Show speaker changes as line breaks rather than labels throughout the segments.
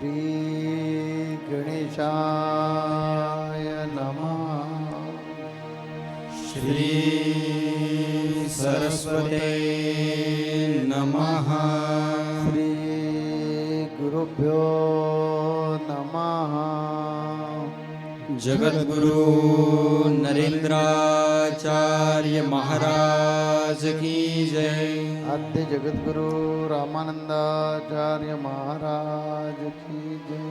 श्री गणेशाय नमः।
श्री सरस्वते नमः।
श्री गुरुभ्यो नमः।
जगद्गुरु नरेंद्राचार्य महाराज की जय।
आद्य जगद्गुरु रामानंदाचार्य महाराज की जय।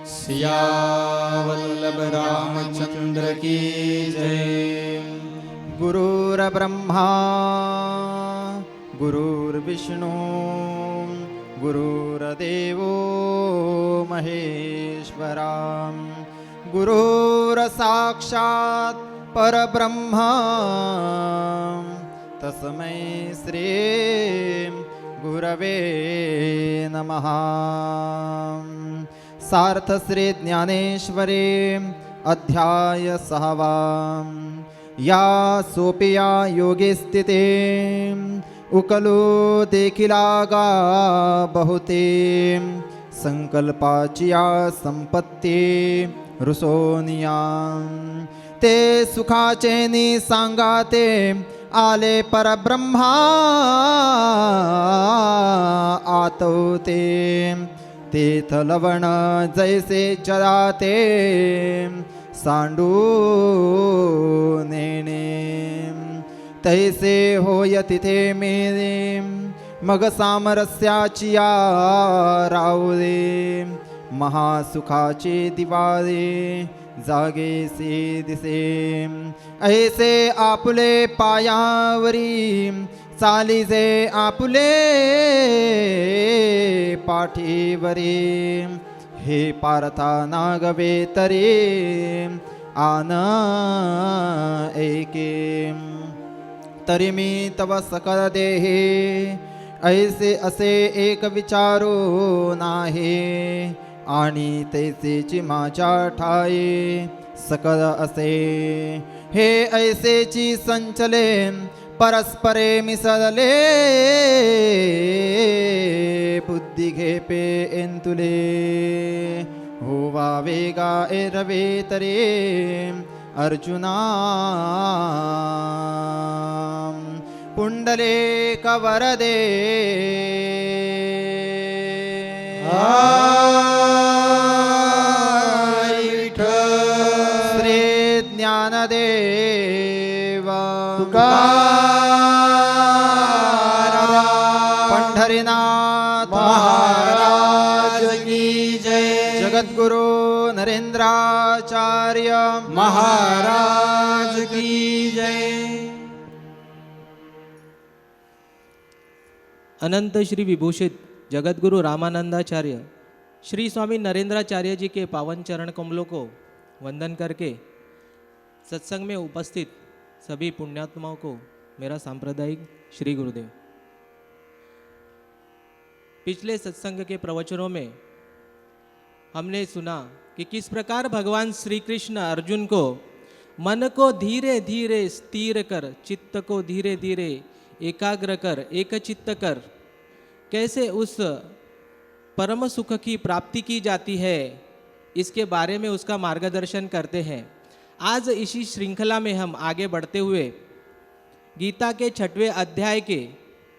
सियावल्लभ रामचंद्र की जय।
गुरुर्ब्रह्मा गुरुर्विष्णु गुरुर्देवो महेश्वरा गुरुर्साक्षात् परब्रह्म तस्मै श्री गुरवे नमः। सार्थ श्री ज्ञानेश्वरी अध्याय 6 या सोपिया योगी स्थिते उकलो देखिलागा बहुते संकल्पाचिया संपत्ती रुसोनिया ते सुखाचे नि सांगाते आले परब्रह्मा आतवते तेथ लवण जैसे चराते सांडू नेणे तैसे होय तिथे मेरे मग सामरस्याची या रावले महासुखाचे दिवाळे जागे से दिसे ऐसे आपुले पायावरी चालीजे आपुले पाठीवरी हे पार्था नागवे तरी आन ऐके तरी मी तव सकल देहे ऐसे असे एक विचारो नाही आणि तैसेची माझ्या ठाई सकल असे हे ऐसेची संचले परस्परे मिसळले बुद्धी घेपे एंतुले होवा वेगा एरवे तरे अर्जुना पुंडले कवरदे श्री ज्ञानदेव पंढरीनाथ
महाराज की जय।
जगद्गुरु नरेंद्राचार्य
महाराज की जय।
अनंत श्री विभूषित जगद्गुरु रामानंदाचार्य श्री स्वामी नरेंद्राचार्य जी के पावन चरण कमलों को वंदन करके सत्संग में उपस्थित सभी पुण्यात्माओं को मेरा सांप्रदायिक श्री गुरुदेव। पिछले सत्संग के प्रवचनों में हमने सुना कि किस प्रकार भगवान श्री कृष्ण अर्जुन को मन को धीरे धीरे स्थिर कर, चित्त को धीरे धीरे एकाग्र कर, एक चित्त कर, कैसे उस परम सुख की प्राप्ति की जाती है, इसके बारे में उसका मार्गदर्शन करते हैं। आज इसी श्रृंखला में हम आगे बढ़ते हुए गीता के 6वें अध्याय के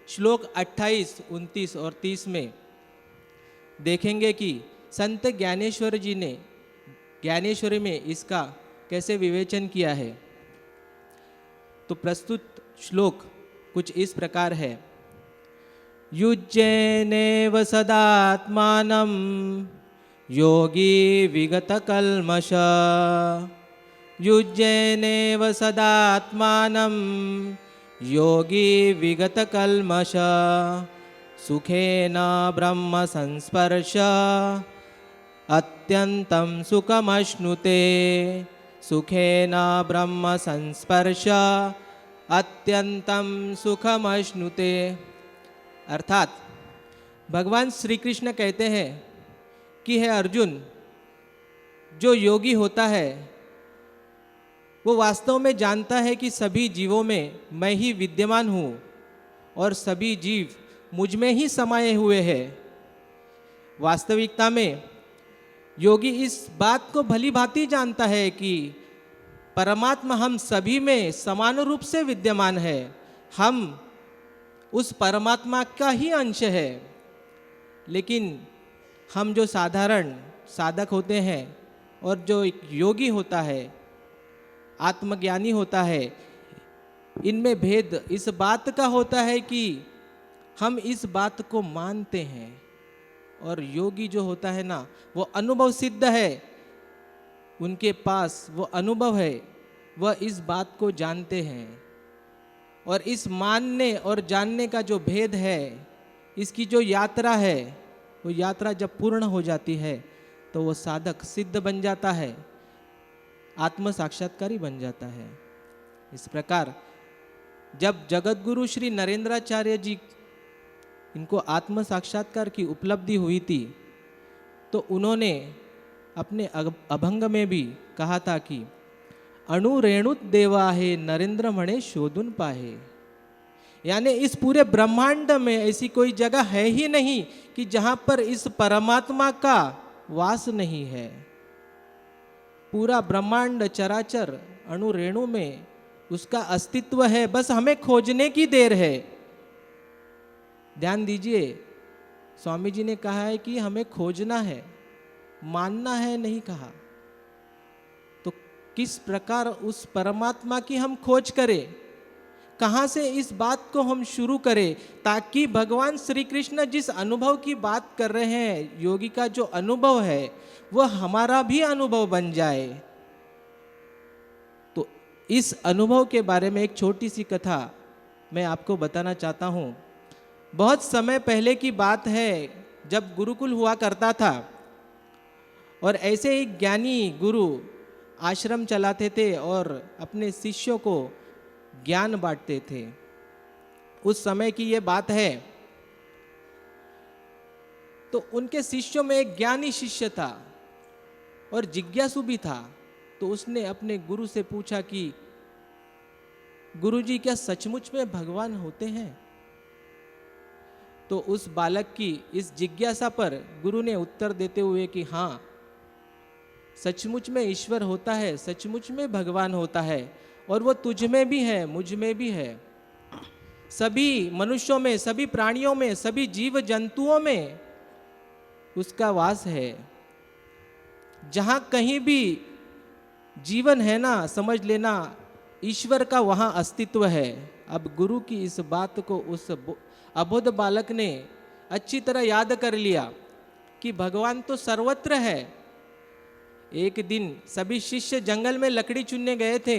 श्लोक 28, 29 और 30 में देखेंगे कि संत ज्ञानेश्वर जी ने ज्ञानेश्वरी में इसका कैसे विवेचन किया है। तो प्रस्तुत श्लोक कुछ इस प्रकार है। युज्येनेव सदात्मानं योगी विगतकल्मष युज्येनेव सदात्मानं योगी विगतकल्मष सुखेन ब्रह्म संस्पर्श अत्यन्तं सुखमश्नुते सुखेन ब्रह्म संस्पर्श अत्यंतम सुखमश्नुते। अर्थात भगवान श्री कृष्ण कहते हैं कि हे अर्जुन, जो योगी होता है वो वास्तव में जानता है कि सभी जीवों में मैं ही विद्यमान हूँ और सभी जीव मुझ में ही समाये हुए हैं। वास्तविकता में योगी इस बात को भली भांति जानता है कि परमात्मा हम सभी में समान रूप से विद्यमान है, हम उस परमात्मा का ही अंश है। लेकिन हम जो साधारण साधक होते हैं और जो एक योगी होता है, आत्मज्ञानी होता है, इनमें भेद इस बात का होता है कि हम इस बात को मानते हैं, और योगी जो होता है ना, वो अनुभव सिद्ध है, उनके पास वो अनुभव है, वह इस बात को जानते हैं। और इस मानने और जानने का जो भेद है, इसकी जो यात्रा है, वो यात्रा जब पूर्ण हो जाती है तो वो साधक सिद्ध बन जाता है, आत्म साक्षात्कारी बन जाता है। इस प्रकार जब जगत गुरु श्री नरेंद्राचार्य जी इनको आत्म साक्षात्कार की उपलब्धि हुई थी, तो उन्होंने अपने अभंग में भी कहा था कि अणु रेणुत देवा है नरेंद्र मणे शोधुन पाहे। यानी इस पूरे ब्रह्मांड में ऐसी कोई जगह है ही नहीं कि जहां पर इस परमात्मा का वास नहीं है। पूरा ब्रह्मांड चराचर अणु रेणु में उसका अस्तित्व है, बस हमें खोजने की देर है। ध्यान दीजिए, स्वामी जी ने कहा है कि हमें खोजना है, मानना है नहीं कहा। तो किस प्रकार उस परमात्मा की हम खोज करें, कहाँ से इस बात को हम शुरू करें, ताकि भगवान श्री कृष्ण जिस अनुभव की बात कर रहे हैं, योगी का जो अनुभव है, वह हमारा भी अनुभव बन जाए। तो इस अनुभव के बारे में एक छोटी सी कथा मैं आपको बताना चाहता हूँ। बहुत समय पहले की बात है, जब गुरुकुल हुआ करता था और ऐसे ही ज्ञानी गुरु आश्रम चलाते थे और अपने शिष्यों को ज्ञान बांटते थे। उस समय की ये बात है। तो उनके शिष्यों में एक ज्ञानी शिष्य था और जिज्ञासु भी था। तो उसने अपने गुरु से पूछा कि गुरुजी, क्या सचमुच में भगवान होते हैं? तो उस बालक की इस जिज्ञासा पर गुरु ने उत्तर देते हुए कि हाँ, सचमुच में ईश्वर होता है, सचमुच में भगवान होता है, और वो तुझ में भी है, मुझ में भी है, सभी मनुष्यों में, सभी प्राणियों में, सभी जीव जंतुओं में उसका वास है। जहां कहीं भी जीवन है ना, समझ लेना ईश्वर का वहां अस्तित्व है। अब गुरु की इस बात को उस अबोध बालक ने अच्छी तरह याद कर लिया कि भगवान तो सर्वत्र है। एक दिन सभी शिष्य जंगल में लकड़ी चुनने गए थे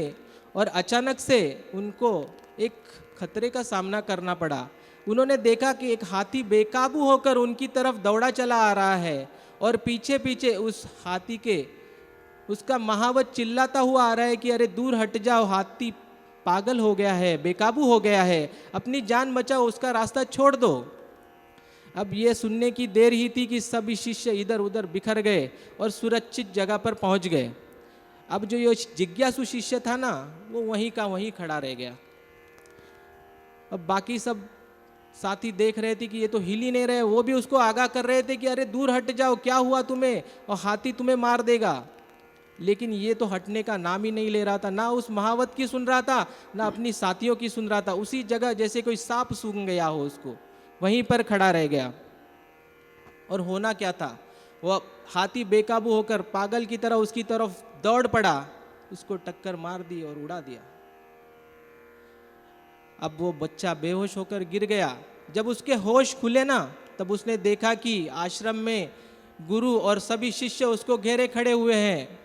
और अचानक से उनको एक खतरे का सामना करना पड़ा। उन्होंने देखा कि एक हाथी बेकाबू होकर उनकी तरफ दौड़ा चला आ रहा है और पीछे पीछे उस हाथी के उसका महावत चिल्लाता हुआ आ रहा है कि अरे दूर हट जाओ, हाथी पागल हो गया है, बेकाबू हो गया है, अपनी जान बचाओ, उसका रास्ता छोड़ दो। अब ये सुनने की देर ही थी कि सभी शिष्य इधर उधर बिखर गए और सुरक्षित जगह पर पहुंच गए। अब जो ये जिज्ञासु शिष्य था ना, वो वहीं का वहीं खड़ा रह गया। अब बाकी सब साथी देख रहे थे कि ये तो हिल ही नहीं रहे, वो भी उसको आगाह कर रहे थे कि अरे दूर हट जाओ, क्या हुआ तुम्हें, और हाथी तुम्हें मार देगा। लेकिन ये तो हटने का नाम ही नहीं ले रहा था, ना उस महावत की सुन रहा था, ना अपनी साथियों की सुन रहा था। उसी जगह जैसे कोई सांप सूंघ गया हो, उसको वहीं पर खड़ा रह गया। और होना क्या था, वो हाथी बेकाबू होकर पागल की तरह उसकी तरफ दौड़ पड़ा, उसको टक्कर मार दी और उड़ा दिया। अब वो बच्चा बेहोश होकर गिर गया। जब उसके होश खुले ना, तब उसने देखा कि आश्रम में गुरु और सभी शिष्य उसको घेरे खड़े हुए हैं।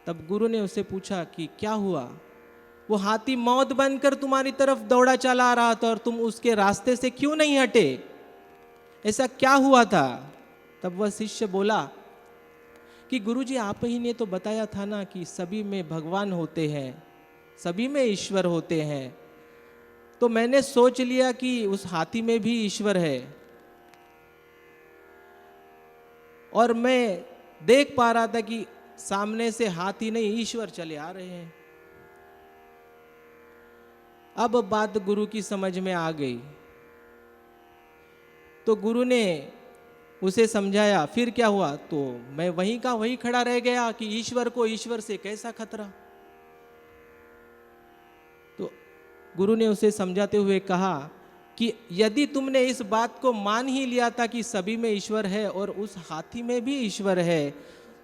तब गुरु ने उससे पूछा कि क्या हुआ? वो हाथी मौत बनकर तुम्हारी तरफ दौड़ा चला आ रहा था और तुम उसके रास्ते से क्यों नहीं हटे? ऐसा क्या हुआ था? तब वह शिष्य बोला कि गुरुजी, आप ही ने तो बताया था ना कि सभी में भगवान होते हैं, सभी में ईश्वर होते हैं। तो मैंने सोच लिया कि उस हाथी में भी ईश्वर है, और मैं देख पा रहा था कि सामने से हाथी नहीं, ईश्वर चले आ रहे हैं। अब बात गुरु की समझ में आ गई। तो गुरु ने उसे समझाया, फिर क्या हुआ? तो मैं वहीं का वहीं खड़ा रह गया कि ईश्वर को ईश्वर से कैसा खतरा। तो गुरु ने उसे समझाते हुए कहा कि यदि तुमने इस बात को मान ही लिया था कि सभी में ईश्वर है और उस हाथी में भी ईश्वर है,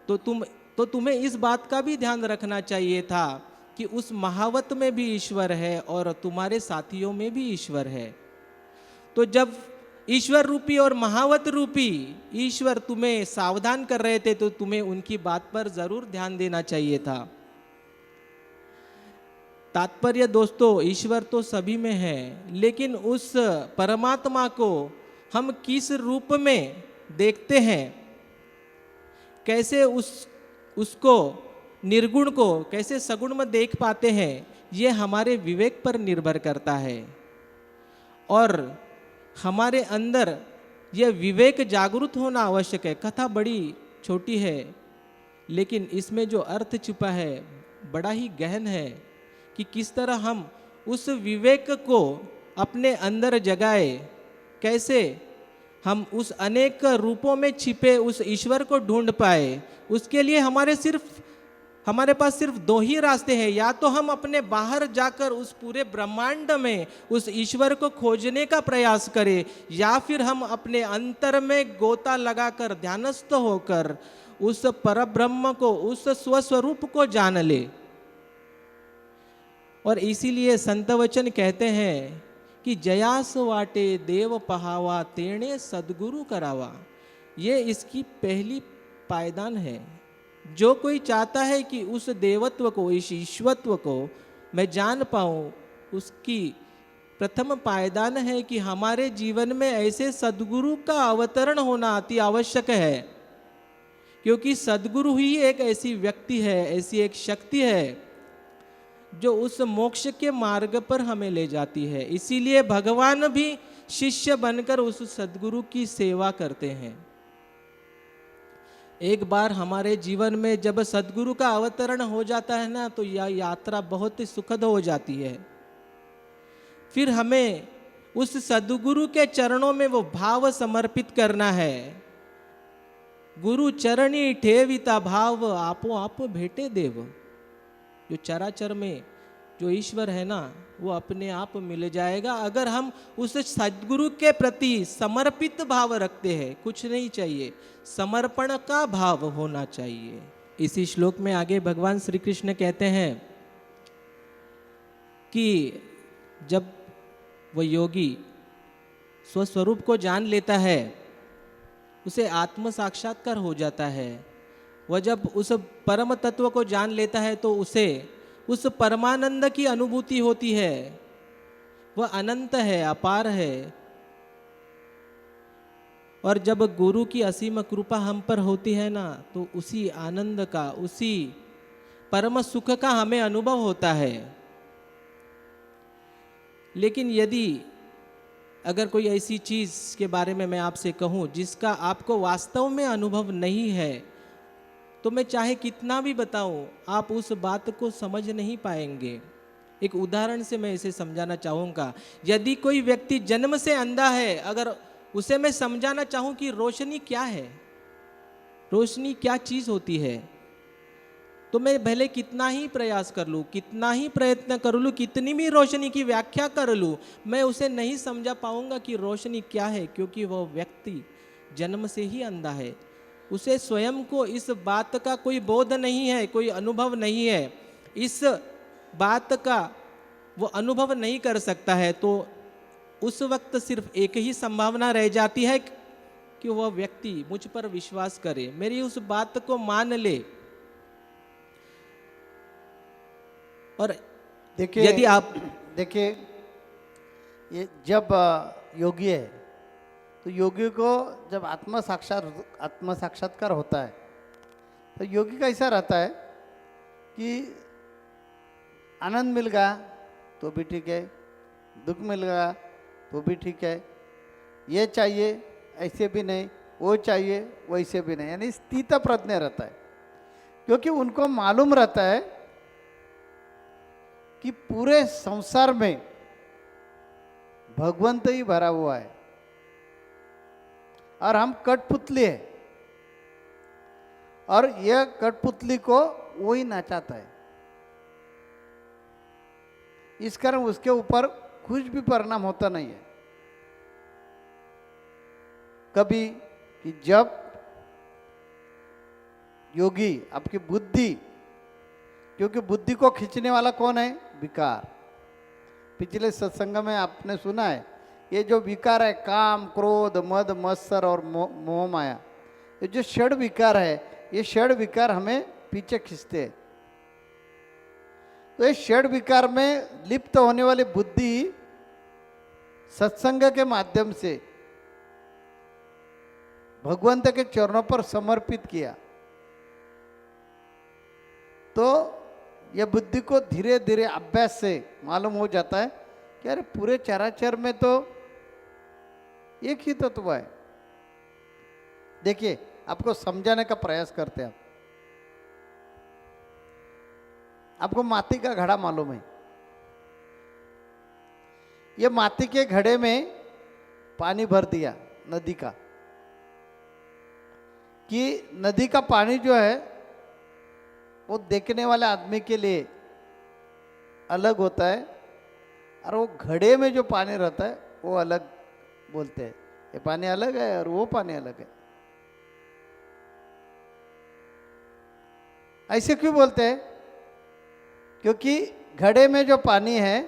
तो तुम्हें इस बात का भी ध्यान रखना चाहिए था कि उस महावत में भी ईश्वर है और तुम्हारे साथियों में भी ईश्वर है। तो जब ईश्वर रूपी और महावत रूपी ईश्वर तुम्हें सावधान कर रहे थे, तो तुम्हें उनकी बात पर जरूर ध्यान देना चाहिए था। तात्पर्य दोस्तों, ईश्वर तो सभी में है, लेकिन उस परमात्मा को हम किस रूप में देखते हैं, कैसे उसको निर्गुण को कैसे सगुण में देख पाते हैं, ये हमारे विवेक पर निर्भर करता है। और हमारे अंदर यह विवेक जागृत होना आवश्यक है। कथा बड़ी छोटी है, लेकिन इसमें जो अर्थ छुपा है बड़ा ही गहन है कि किस तरह हम उस विवेक को अपने अंदर जगाए, कैसे हम उस अनेक रूपों में छिपे उस ईश्वर को ढूंढ पाए। उसके लिए हमारे पास सिर्फ दो ही रास्ते हैं, या तो हम अपने बाहर जाकर उस पूरे ब्रह्मांड में उस ईश्वर को खोजने का प्रयास करें, या फिर हम अपने अंतर में गोता लगाकर ध्यानस्थ होकर उस परब्रह्म को, उस स्वस्वरूप को जान ले। और इसीलिए संत वचन कहते हैं कि जयास वाटे देव पहावा तेणे सदगुरु करावा। ये इसकी पहली पायदान है। जो कोई चाहता है कि उस देवत्व को, इस ईश्वरत्व को मैं जान पाऊं, उसकी प्रथम पायदान है कि हमारे जीवन में ऐसे सदगुरु का अवतरण होना अति आवश्यक है। क्योंकि सदगुरु ही एक ऐसी व्यक्ति है, ऐसी एक शक्ति है जो उस मोक्ष के मार्ग पर हमें ले जाती है। इसीलिए भगवान भी शिष्य बनकर उस सदगुरु की सेवा करते हैं। एक बार हमारे जीवन में जब सदगुरु का अवतरण हो जाता है ना, तो यह यात्रा बहुत ही सुखद हो जाती है। फिर हमें उस सदगुरु के चरणों में वो भाव समर्पित करना है। गुरु चरणी ठेविता भाव आपो आप भेटे देव। जो चराचर में जो ईश्वर है ना, वो अपने आप मिल जाएगा अगर हम उस सद्गुरु के प्रति समर्पित भाव रखते हैं। कुछ नहीं चाहिए, समर्पण का भाव होना चाहिए। इसी श्लोक में आगे भगवान श्री कृष्ण कहते हैं कि जब वह योगी स्वस्वरूप को जान लेता है, उसे आत्म साक्षात्कार हो जाता है। वह जब उस परम तत्व को जान लेता है तो उसे उस परमानंद की अनुभूति होती है। वह अनंत है, अपार है। और जब गुरु की असीम कृपा हम पर होती है ना, तो उसी आनंद का, उसी परम सुख का हमें अनुभव होता है। लेकिन यदि अगर कोई ऐसी चीज के बारे में मैं आपसे कहूं जिसका आपको वास्तव में अनुभव नहीं है, तो मैं चाहे कितना भी बताऊं, आप उस बात को समझ नहीं पाएंगे। एक उदाहरण से मैं इसे समझाना चाहूँगा। यदि कोई व्यक्ति जन्म से अंधा है, अगर उसे मैं समझाना चाहूँ कि रोशनी क्या है, रोशनी क्या चीज़ होती है, तो मैं भले कितना ही प्रयास कर लूँ, कितना ही प्रयत्न कर लूँ, कितनी भी रोशनी की व्याख्या कर लूँ, मैं उसे नहीं समझा पाऊँगा कि रोशनी क्या है। क्योंकि वह व्यक्ति जन्म से ही अंधा है। उसे स्वयं को इस बात का कोई बोध नहीं है, कोई अनुभव नहीं है। इस बात का वो अनुभव नहीं कर सकता है। तो उस वक्त सिर्फ एक ही संभावना रह जाती है कि वह व्यक्ति मुझ पर विश्वास करे, मेरी उस बात को मान ले। और
देखिए,
यदि आप
देखिए, ये जब योगी है, तो योगी को जब आत्म साक्षात्कार होता है, तो योगी का ऐसा रहता है कि आनंद मिल गया तो भी ठीक है, दुख मिल गया तो भी ठीक है, ये चाहिए ऐसे भी नहीं, वो चाहिए वैसे भी नहीं, यानी स्थित प्रज्ञ रहता है। क्योंकि उनको मालूम रहता है कि पूरे संसार में भगवंत ही भरा हुआ है। और हम कठपुतली है, और यह कठपुतली को वही नाचाता है। इस कारण उसके ऊपर कुछ भी परिणाम होता नहीं है। कभी कि जब योगी आपकी बुद्धि, क्योंकि बुद्धि को खींचने वाला कौन है? विकार। पिछले सत्संग में आपने सुना है, ये जो विकार है, काम, क्रोध, मद, मत्सर और मोह माया, ये जो षड विकार है, ये षड विकार हमें पीछे खींचते हैं। तो ये षड विकार में लिप्त होने वाली बुद्धि सत्संग के माध्यम से भगवंत के चरणों पर समर्पित किया तो यह बुद्धि को धीरे धीरे अभ्यास से मालूम हो जाता है कि अरे पूरे चराचर में तो एक ही तत्व है। देखिए, आपको समझाने का प्रयास करते हैं। आपको माटी का घड़ा मालूम है। ये माटी के घड़े में पानी भर दिया नदी का, कि नदी का पानी जो है वो देखने वाले आदमी के लिए अलग होता है, और वो घड़े में जो पानी रहता है वो अलग बोलते हैं। ये पानी अलग है और वो पानी अलग है। ऐसे क्यों बोलते हैं? क्योंकि घड़े में जो पानी है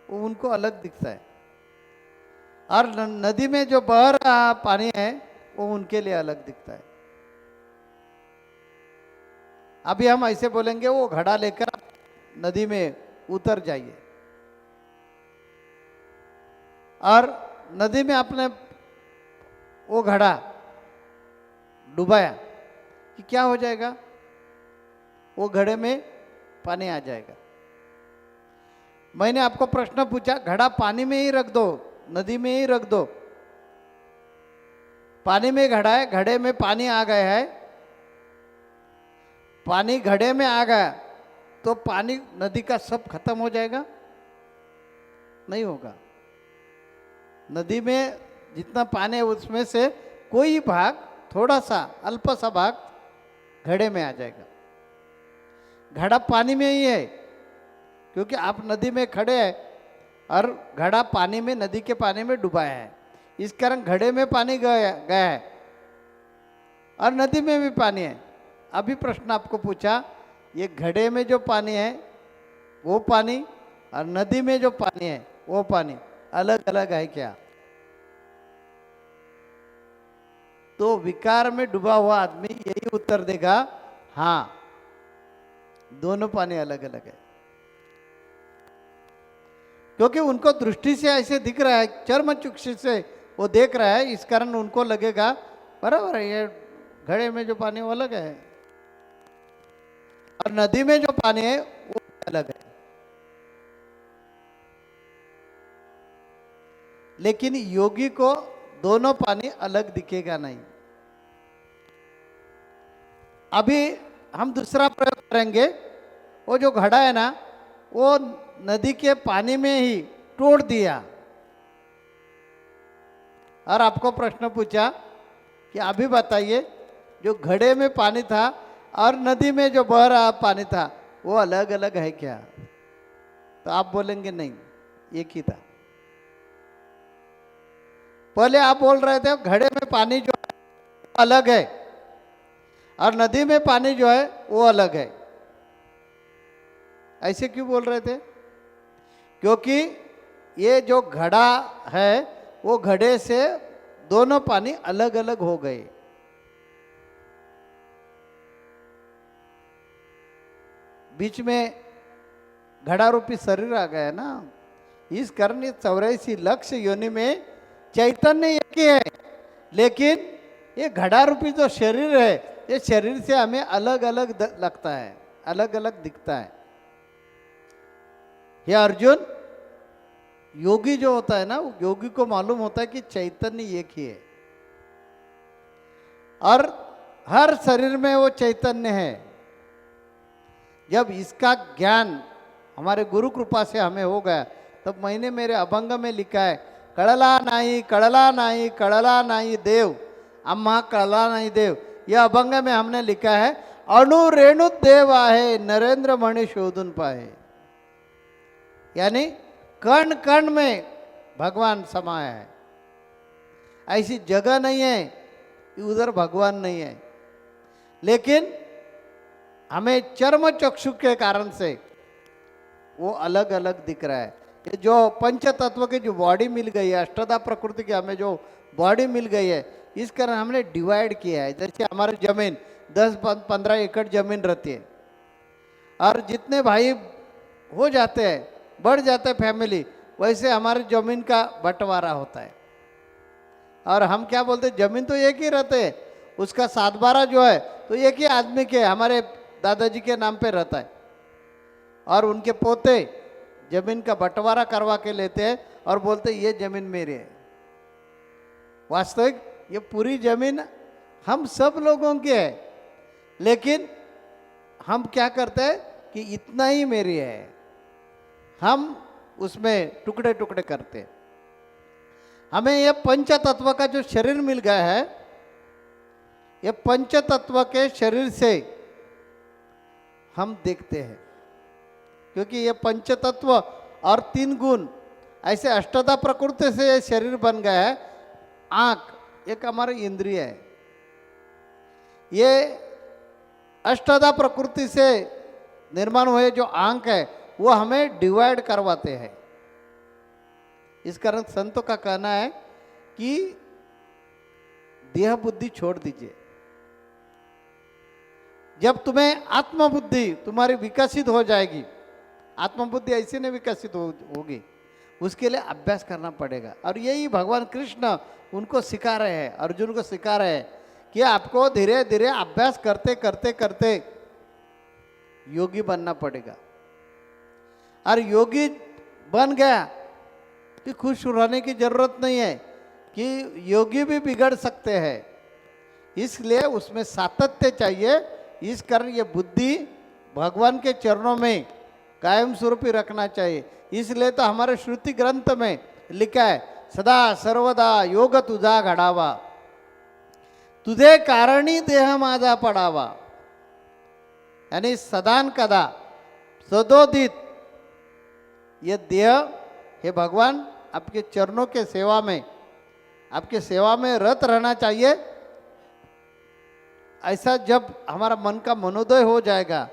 वो उनको अलग दिखता है, और नदी में जो बह रहा पानी है वो उनके लिए अलग दिखता है। अभी हम ऐसे बोलेंगे, वो घड़ा लेकर नदी में उतर जाइए, और नदी में आपने वो घड़ा डुबाया कि क्या हो जाएगा? वो घड़े में पानी आ जाएगा। मैंने आपको प्रश्न पूछा, घड़ा पानी में ही रख दो, नदी में ही रख दो। पानी में घड़ा है, घड़े में पानी आ गया है, पानी घड़े में आ गया तो पानी नदी का सब खत्म हो जाएगा? नहीं होगा। नदी में जितना पानी है उसमें से कोई भाग, थोड़ा सा अल्प सा भाग घड़े में आ जाएगा। घड़ा पानी में ही है, क्योंकि आप नदी में खड़े हैं और घड़ा पानी में, नदी के पानी में डुबाया है। इस कारण घड़े में पानी गया है और नदी में भी पानी है। अभी प्रश्न आपको पूछा, ये घड़े में जो पानी है वो पानी और नदी में जो पानी है वो पानी अलग अलग है क्या? तो विकार में डूबा हुआ आदमी यही उत्तर देगा, हाँ, दोनों पानी अलग अलग है। क्योंकि उनको दृष्टि से ऐसे दिख रहा है, चर्म चक्षु से वो देख रहा है, इस कारण उनको लगेगा बराबर है, ये घड़े में जो पानी वो अलग है और नदी में जो पानी है वो अलग है। लेकिन योगी को दोनों पानी अलग दिखेगा नहीं। अभी हम दूसरा प्रयोग करेंगे। वो जो घड़ा है ना, वो नदी के पानी में ही तोड़ दिया और आपको प्रश्न पूछा कि अभी बताइए, जो घड़े में पानी था और नदी में जो बह रहा पानी था वो अलग अलग है क्या? तो आप बोलेंगे नहीं, एक ही था। पहले आप बोल रहे थे घड़े में पानी जो है अलग है और नदी में पानी जो है वो अलग है। ऐसे क्यों बोल रहे थे? क्योंकि ये जो घड़ा है वो घड़े से दोनों पानी अलग अलग हो गए। बीच में घड़ा रूपी शरीर आ गया ना, इस कारण 84 लाख योनि में चैतन्य एक ही है, लेकिन ये घड़ा रूपी जो शरीर है ये शरीर से हमें अलग अलग लगता है, अलग अलग दिखता है। ये अर्जुन, योगी जो होता है ना, योगी को मालूम होता है कि चैतन्य एक ही है और हर शरीर में वो चैतन्य है। जब इसका ज्ञान हमारे गुरु कृपा से हमें हो गया, तब मैंने मेरे अभंग में लिखा है, कड़ला नाही कड़ला नाही कड़ला नाही देव अम्मा कला नहीं देव, यह अभंग में हमने लिखा है, अणु रेणु देव आहे नरेंद्र मणि शोधुन पाए। यानी कण कण में भगवान समाया है। ऐसी जगह नहीं है कि उधर भगवान नहीं है, लेकिन हमें चर्म चक्षु के कारण से वो अलग अलग दिख रहा है। ये जो पंच तत्व की जो बॉडी मिल गई है, अष्टधा प्रकृति की हमें जो बॉडी मिल गई है, इस कारण हमने डिवाइड किया है। जैसे हमारी जमीन 10-15 एकड़ जमीन रहती है, और जितने भाई हो जाते हैं, बढ़ जाते हैं फैमिली, वैसे हमारी जमीन का बंटवारा होता है। और हम क्या बोलते हैं, जमीन तो एक ही रहते हैं, उसका 7/12 जो है तो एक ही आदमी के, हमारे दादाजी के नाम पे रहता है, और उनके पोते जमीन का बंटवारा करवा के लेते हैं और बोलते हैं ये जमीन मेरी है। वास्तविक ये पूरी जमीन हम सब लोगों की है, लेकिन हम क्या करते हैं कि इतना ही मेरी है, हम उसमें टुकड़े टुकड़े करते हैं। हमें ये पंच तत्व का जो शरीर मिल गया है, ये पंच तत्व के शरीर से हम देखते हैं, क्योंकि ये पंच तत्व और 3 गुण ऐसे अष्टधा प्रकृति से ये शरीर बन गया है। आँख एक हमारी इंद्रिय है, ये अष्टधा प्रकृति से निर्माण हुए जो आँख है वो हमें डिवाइड करवाते हैं। इस कारण संतों का कहना है कि देह बुद्धि छोड़ दीजिए। जब तुम्हें आत्मबुद्धि तुम्हारी विकसित हो जाएगी, आत्मबुद्धि ऐसे नहीं विकसित होगी, उसके लिए अभ्यास करना पड़ेगा। और यही भगवान कृष्ण उनको सिखा रहे हैं, अर्जुन को सिखा रहे हैं कि आपको धीरे धीरे अभ्यास करते करते करते योगी बनना पड़ेगा। और योगी बन गया कि खुश रहने की जरूरत नहीं है, कि योगी भी बिगड़ सकते हैं, इसलिए उसमें सातत्य चाहिए। इस कारण ये बुद्धि भगवान के चरणों में कायम स्वरूपी रखना चाहिए। इसलिए तो हमारे श्रुति ग्रंथ में लिखा है, सदा सर्वदा योग तुझा घडावा, तुझे कारणी देह माझा पडावा। यानी सदान कदा सदोदित ये देह हे भगवान आपके चरणों के सेवा में, आपके सेवा में रत रहना चाहिए। ऐसा जब हमारा मन का मनोदय हो जाएगा,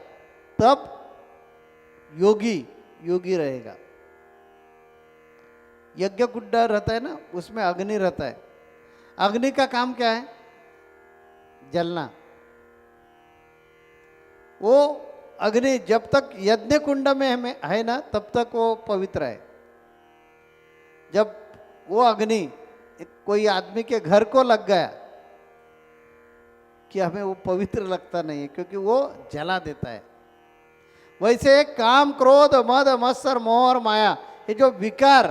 तब योगी योगी रहेगा। यज्ञ कुंडा रहता है ना, उसमें अग्नि रहता है। अग्नि का काम क्या है? जलना। वो अग्नि जब तक यज्ञ कुंड में है ना, तब तक वो पवित्र है। जब वो अग्नि कोई आदमी के घर को लग गया कि हमें वो पवित्र लगता नहीं है, क्योंकि वो जला देता है। वैसे काम, क्रोध, मद, मत्सर, मोह और माया, ये जो विकार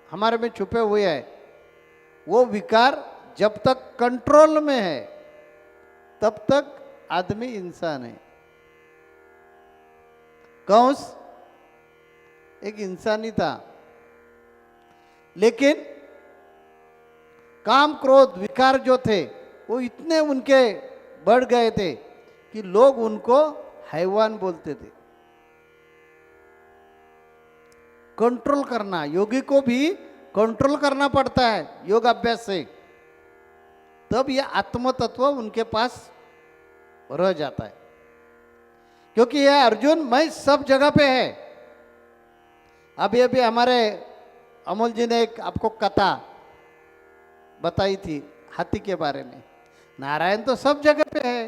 हमारे में छुपे हुए हैं, वो विकार जब तक कंट्रोल में है तब तक आदमी इंसान है। कंस एक इंसान ही था, लेकिन काम, क्रोध, विकार जो थे वो इतने उनके बढ़ गए थे कि लोग उनको हैवान बोलते थे। कंट्रोल करना, योगी को भी कंट्रोल करना पड़ता है योग अभ्यास से, तब यह आत्म तत्व उनके पास रह जाता है। क्योंकि यह अर्जुन मैं सब जगह पे है। अभी अभी हमारे अमोल जी ने एक आपको कथा बताई थी हाथी के बारे में। नारायण तो सब जगह पे है,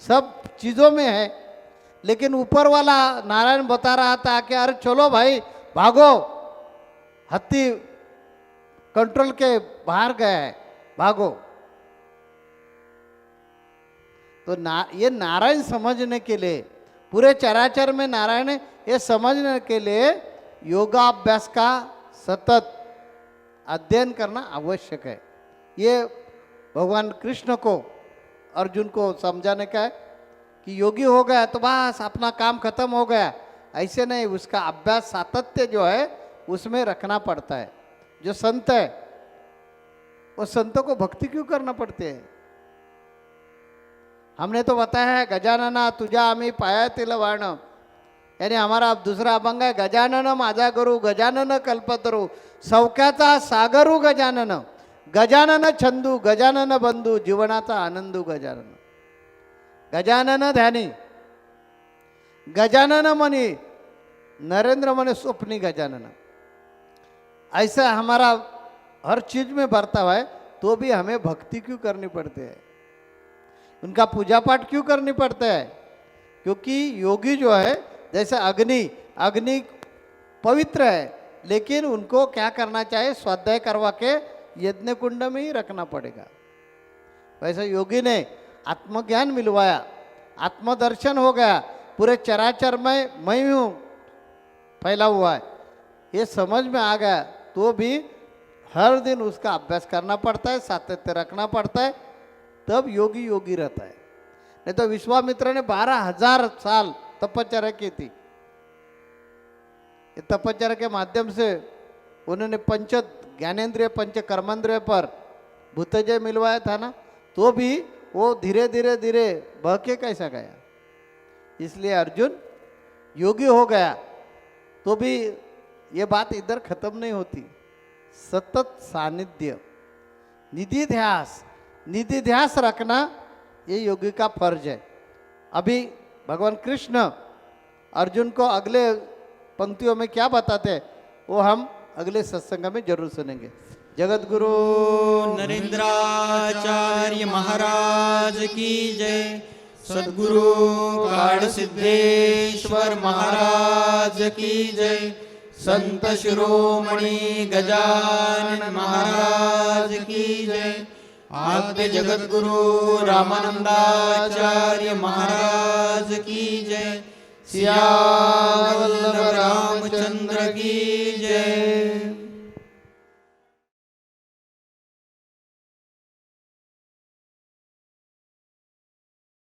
सब चीजों में है, लेकिन ऊपर वाला नारायण बता रहा था कि अरे चलो भाई भागो, हाथी कंट्रोल के बाहर गया है, भागो। तो ये नारायण समझने के लिए, पूरे चराचर में नारायण है, ये समझने के लिए योगाभ्यास का सतत अध्ययन करना आवश्यक है। ये भगवान कृष्ण को अर्जुन को समझाने का है कि योगी हो गया तो बस अपना काम खत्म हो गया, ऐसे नहीं, उसका अभ्यास सातत्य जो है उसमें रखना पड़ता है। जो संत है वो संतों को भक्ति क्यों करना पड़ती है? हमने तो बताया है गजानना तुझा आम्ही पायातील वाण, यानी हमारा अब दूसरा अभंग है गजानन माझा गुरु गजानन कल्पतरू सौख्याचा सागरू गजानन, गजानन छंदू गजानन बंधू जीवनाचा आनंदू गजानन. गजानन ध्यानी, गजानन मनी, नरेंद्र मने स्वप्नी गजानन. ऐसा हमारा हर चीज में बरता हुआ है, तो भी हमें भक्ति क्यों करनी पड़ती है, उनका पूजा पाठ क्यों करनी पड़ता है? क्योंकि योगी जो है जैसे अग्नि पवित्र है, लेकिन उनको क्या करना चाहिए? स्वाध्याय करवा के यज्ञ कुंड में ही रखना पड़ेगा. वैसे योगी ने आत्मज्ञान मिलवाया, आत्मदर्शन हो गया, पूरे चराचर में मैं हूँ फैला हुआ है, ये समझ में आ गया, तो भी हर दिन उसका अभ्यास करना पड़ता है, सातत्य रखना पड़ता है, तब योगी योगी रहता है. नहीं तो विश्वामित्र ने 12,000 साल तपश्चर्या की थी. ये तपश्चर्या के माध्यम से उन्होंने पंच ज्ञानेंद्रिय पंच कर्मेंद्रिय पर भूतजय मिलवाया था ना, तो भी वो धीरे धीरे धीरे बह के कैसा गया. इसलिए अर्जुन योगी हो गया, तो भी ये बात इधर खत्म नहीं होती. सतत सानिध्य, निधि ध्यास रखना, ये योगी का फर्ज है. अभी भगवान कृष्ण अर्जुन को अगले पंक्तियों में क्या बताते हैं, वो हम अगले सत्संग में जरूर सुनेंगे. जगत गुरु
नरेंद्राचार्य महाराज की जय. सद्गुरु काल सिद्धेश्वर महाराज की जय. संत शिरोमणि गजानन महाराज की जय. आद्य जगत गुरु रामानंदाचार्य महाराज की जय. सियावल्लभ रामचंद्र की जय.